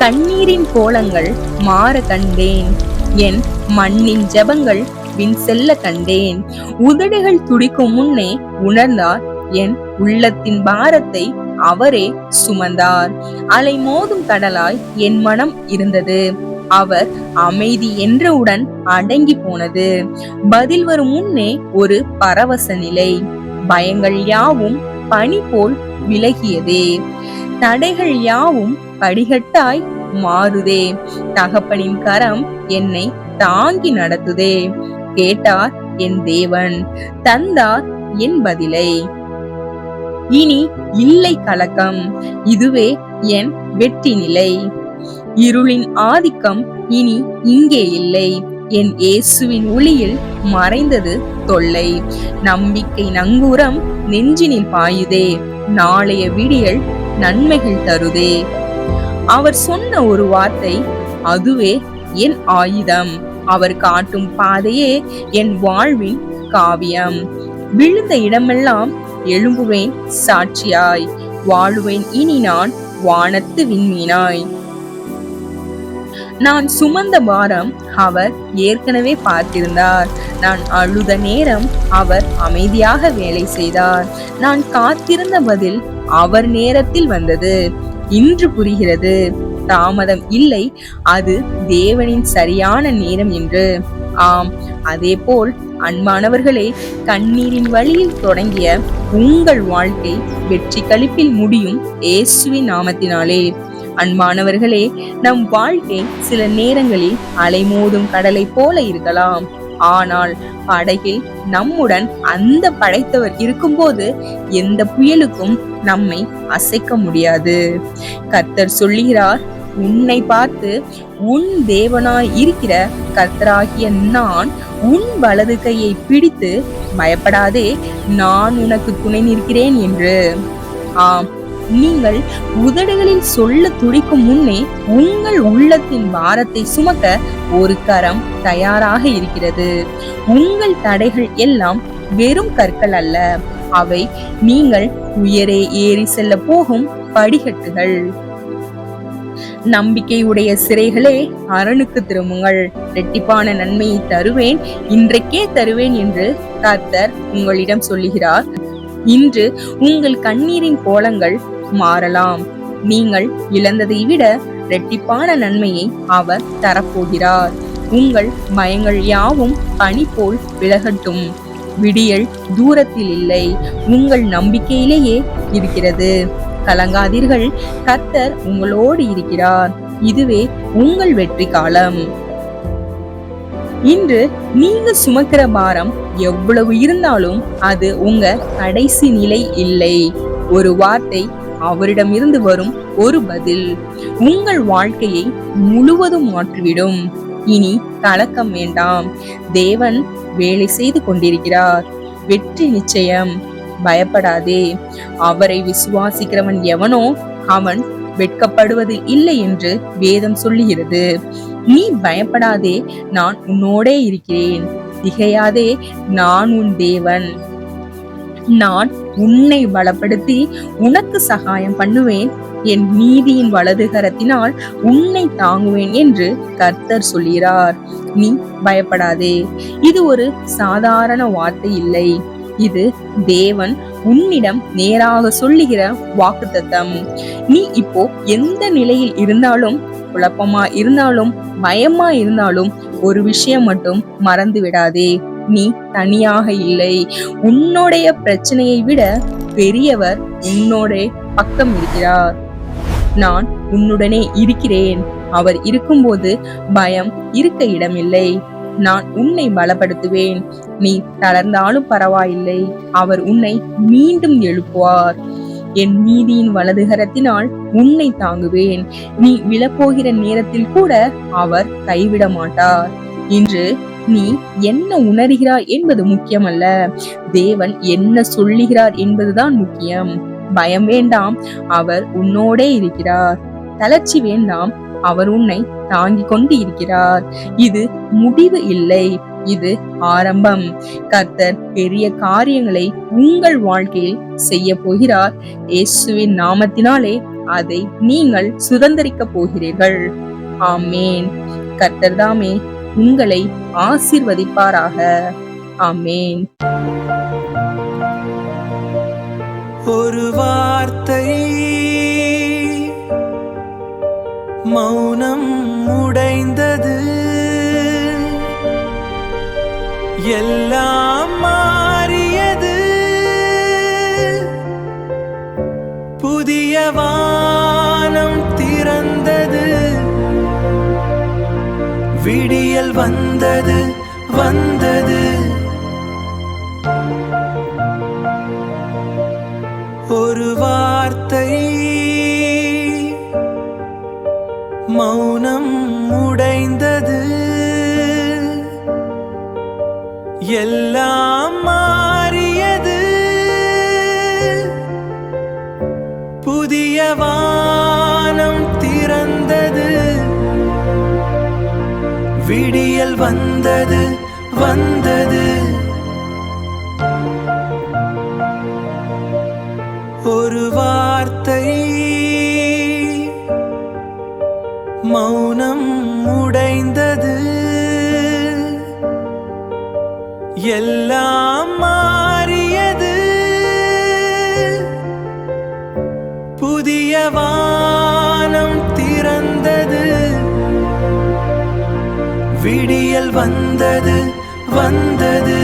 கண்ணீரின் கோலங்கள் மாற கண்டேன். என் மண்ணின் ஜெபங்கள் வின் செல்ல கண்டேன். உதடுகள் துடிக்கும் முன்னே உணர்ந்தார் என் உள்ளத்தின் பாரத்தை அவரே சுமந்தார். அலை மோதும் கடலாய் என் மனம் இருந்தது. அவர் அமைதி என்றவுடன் அடங்கி போனது. பதில் வரும் முன்னே ஒரு பரவச நிலை. பயங்கள் யாவும் பனி போல் விலகியதே. தடைகள் யாவும் படிகட்டாய் மாறுதே. தகப்பனின் கரம் என்னை தாங்கி நடத்துதே. கேட்டார் என் தேவன், தந்தார் என் பதிலை. இனி இல்லை கலக்கம், இதுவே என் வெற்றி நிலை. இருளின் ஆதிக்கம் இனி இங்கே இல்லை. என் இயேசுவின் ஒளியில் மறைந்தது தொல்லை. நம்பிக்கை நங்கூரம் நெஞ்சினில் பாயுதே. நாளைய விடியல் நன்மைகள் தருதே. அவர் சொன்ன ஒரு வார்த்தை, அதுவே என் ஆயுதம். அவர் காட்டும் பாதையே என் வாழ்வின் காவியம். விழுந்த இடமெல்லாம் எழும்புவேன் சாட்சியாய். வாழுவேன் இனி நான் வானத்து விண்மீனாய். நான் சுமந்த பாரம் அவர் ஏற்கனவே பார்த்திருந்தார். நான் அழுத நேரம் அவர் அமைதியாக வேலை செய்தார். நான் காத்திருந்த பதில் அவர் நேரத்தில் வந்தது. இன்று புரிகிறது, தாமதம் இல்லை, அது தேவனின் சரியான நேரம் என்று. ஆம், அதே போல் அன்பானவர்களே, கண்ணீரின் வழியில் தொடங்கிய உங்கள் வாழ்க்கை வெற்றி களிப்பில் முடியும் இயேசுவின் நாமத்தினாலே. அன்பானவர்களே, நம் வாழ்க்கை சில நேரங்களில் அலைமோதும் கடலை போல இருக்கலாம். ஆனால் படகில் நம்முடன் அந்த படைத்தவர் இருக்கும்போது எந்த புயலுக்கும் நம்மை அசைக்க முடியாது. கர்த்தர் சொல்லுகிறார், உன்னை பார்த்து உன் தேவனாய் இருக்கிற கர்த்தராகிய நான் உன் வலது கையை பிடித்து பயப்படாதே, நான் உனக்கு துணை நிற்கிறேன் என்று. ஆம், நீங்கள் உதடுகளில் சொல்ல துடிக்கும் முன்னே உங்கள் உள்ளத்தின் பாரத்தை சுமக்க ஒரு கரம் தயாராக இருக்கிறது. உங்கள் தடைகள் எல்லாம் வெறும் கற்கள் அல்ல, அவை நீங்கள் உயரே ஏறி செல்ல போகும் படிகட்டுகள். நம்பிக்கையுடைய சிறைகளே, அரணுக்கு திரும்புங்கள். இரட்டிப்பான நன்மையை தருவேன், இன்றைக்கே தருவேன் என்று கர்த்தர் உங்களிடம் சொல்லுகிறார். இன்று உங்கள் கண்ணீரின் கோலங்கள் மாறலாம். நீங்கள் இழந்ததை விட இரட்டிப்பான நன்மையை அவர் தரப்போகிறார். உங்கள் பயங்கள் யாவும் பனி போல் விலகட்டும். விடியல் தூரத்தில் இல்லை, உங்கள் நம்பிக்கையிலேயே இருக்கிறது. கலங்காதீர்கள், கர்த்தர் உங்களோடு இருக்கிறார். இதுவே உங்கள் வெற்றி காலம். இன்று நீங்க சுமக்கிற பாரம் எவ்வளவு இருந்தாலும் அது உங்க கடைசி நிலை இல்லை. ஒரு வார்த்தை, அவரிடம் இருந்து வரும் ஒரு பதில் உங்கள் வாழ்க்கையை முழுவதும் மாற்றிவிடும். இனி கலக்கம் வேண்டாம், தேவன் வேலை செய்து கொண்டிருக்கிறார். வெற்றி நிச்சயம், பயப்படாதே. அவரை விசுவாசிக்கிறவன் எவனோ அவன் வெட்கப்படுவது இல்லை என்று வேதம் சொல்லுகிறது. நீ பயப்படாதே, நான் உன்னோடே இருக்கிறேன். திகையாதே, நான் உன் தேவன். நான் உன்னை பலப்படுத்தி உனக்கு சகாயம் பண்ணுவேன். என் நீதியின் வலதுகரத்தினால் உன்னை தாங்குவேன் என்று கர்த்தர் சொல்கிறார். நீ பயப்படாதே. இது ஒரு சாதாரண வார்த்தை இல்லை, இது தேவன் உன்னிடம் நேராக சொல்லுகிற வாக்குத்தத்தம். நீ இப்போ எந்த நிலையில் இருந்தாலும், குழப்பமா இருந்தாலும், பயமா இருந்தாலும், ஒரு விஷயம் மட்டும் மறந்து விடாதே, நீ தனியாக இல்லை. உன்னுடைய பிரச்சனையை விட பெரியவர் உன்னோட பக்கம் இருக்கிறார். நான் உன்னுடனே இருக்கிறேன். அவர் இருக்கும்போது பயம் இருக்க இடமில்லை. நான் உன்னை பலப்படுத்துவேன். நீ தளர்ந்தாலும் பரவாயில்லை, அவர் உன்னை மீண்டும் எழுப்புவார். என் நீதியின் வலதுகரத்தினால் உன்னை தாங்குவேன். நீ விழப்போகிற நேரத்தில் கூட அவர் கைவிட மாட்டார். இன்று நீ என்ன உணர்கிறாய் என்பது முக்கியமல்ல, தேவன் என்ன சொல்லுகிறார் என்பதுதான் முக்கியம். பயம் வேண்டாம், அவர் உன்னோடே இருக்கிறார். தளர்ச்சி வேண்டாம், அவர் உன்னை தாங்கிக் கொண்டு இருக்கிறார். இது முடிவு இல்லை, இது ஆரம்பம். கர்த்தர் பெரிய காரியங்களை உங்கள் வாழ்க்கையில் செய்ய போகிறார். இயேசுவின் நாமத்தினாலே அதை நீங்கள் சுதந்தரிக்கப் போகிறீர்கள். ஆமேன். கர்த்தர் தாமே உங்களை ஆசீர்வதிப்பாராக. ஆமேன். ஒரு வார்த்தை மௌனம் உடைந்தது, எல்லாம் மாறியது, புதிய வானம் திறந்தது, விடியல் வந்தது வந்தது. ஒரு வார்த்தை மௌனம் உடைந்தது, எல்லாம் மாறியது, புதிய வானம் திறந்தது, விடியல் வந்தது வந்தது. ஒரு வார்த்தை மௌனம் உடைந்தது, எல்லாம் மாறியது, புதிய வானம் திறந்தது, விடியல் வந்தது வந்தது.